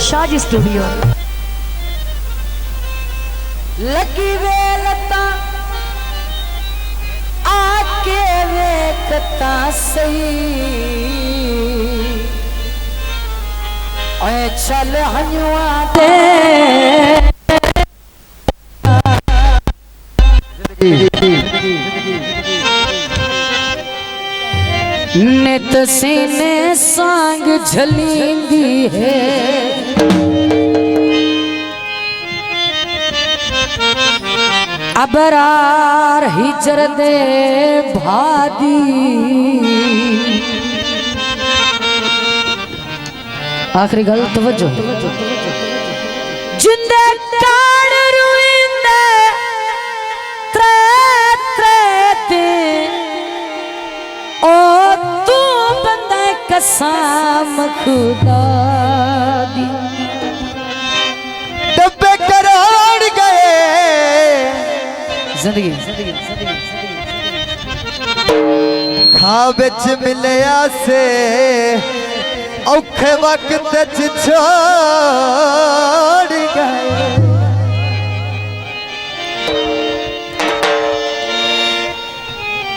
Shaji studio. लगी वेलता आके वेखता सही, ओए चल हनुआ दे नित सीने सांग झलींदी है, अबरार हिजर दे भादी, आखिरी गल तवज्जो। जिंदे काड़ रुइंदे त्रे त्रे दे ओ तू बंदे कसम खुदा दी। डब्बे कराड़ गए जिंदगी खाब च मिलया से औखे वक्त च छोड़ गए।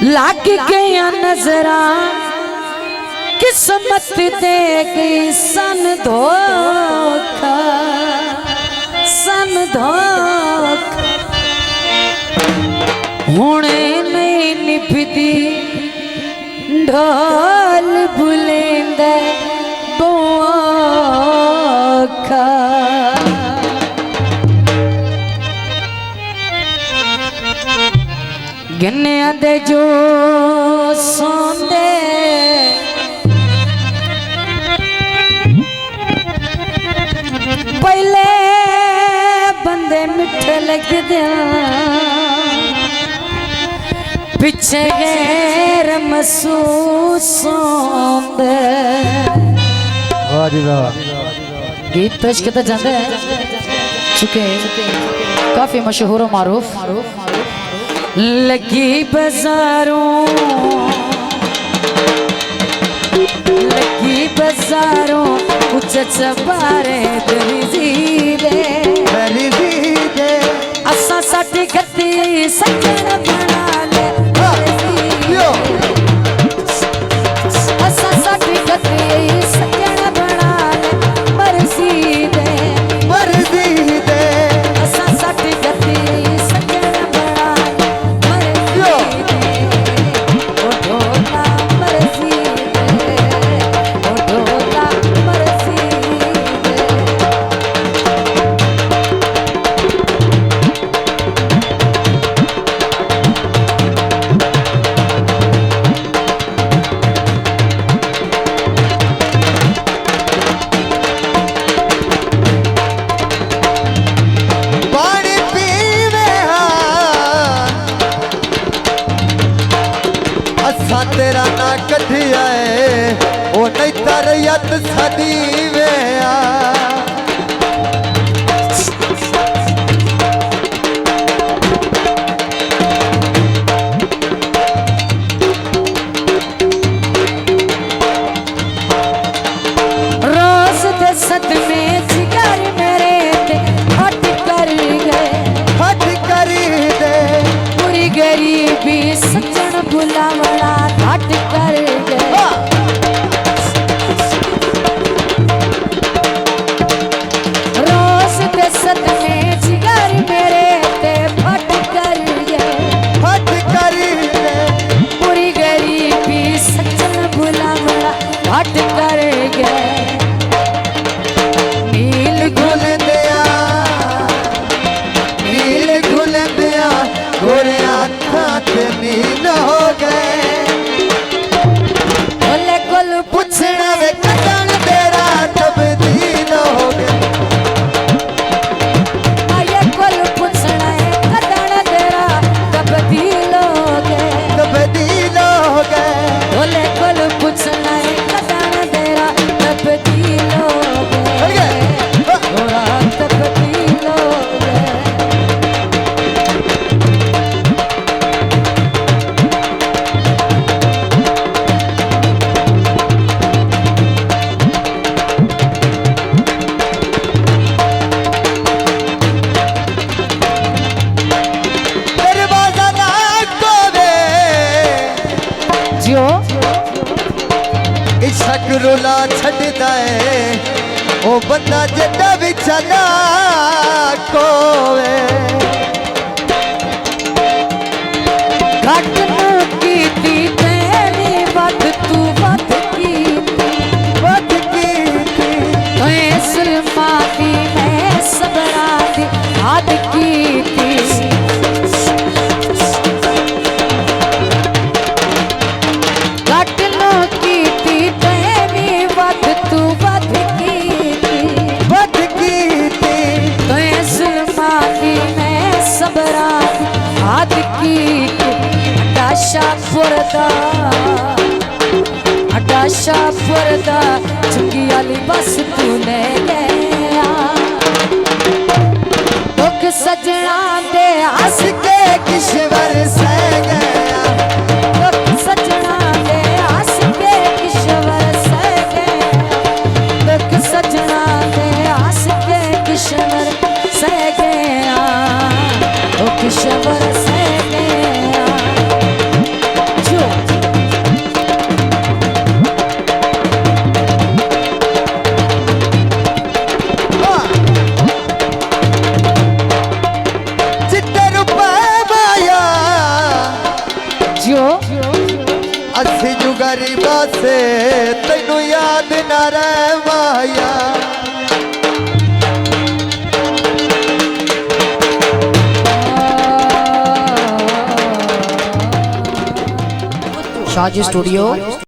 लाग गया नजरा किस्मत दे गई सन धोखा, सन धोखा। हुणे नहीं निभदी ढोल बुलेंदा बोखा। गिने दे जो सोंदे पहले बंदे मिठे लगदे, पिछे गैर महसूस होंदे। वाह जी वाह। गीत पेश किया जाता है चुके काफी मशहूर और मारूफ। लगी बाजारों, लगी बाजारों कुछ चबारे दरीदे असा साडी गति सजन बना ले, असा साडी गति सजन बना ले मर्जी दे, मर्जी दे असा साडी गति सजन बना ले मर्जी दे। ओ ढोला मर्जी दे, ओ ढोला मर्जी दे। ओ बंदा जड़ा भी चला कोवे घट नू कीती तेरी वध तू वध कीती वध कीती तोए सुलमा दी मैं सबरा दी हद कीती घट नू कीती तेरी वध तू वध कीती वध कीती तोए सुलमा दी मैं सबरा दी हद कीती अड्डा शाहपुर दा चुंगी वाली बस तू ले गया दुख सजना दे हंस के किश्वर सह गया दुख सजना दे हंस के किश्वर सह गया दुख सजना दे हंस के किश्वर सह गया ओ किश्वर सह गया जो चिट्टे रुपए माया जो असी जू गरीबा से तेनू याद ना रह माया शाहजी स्टूडियो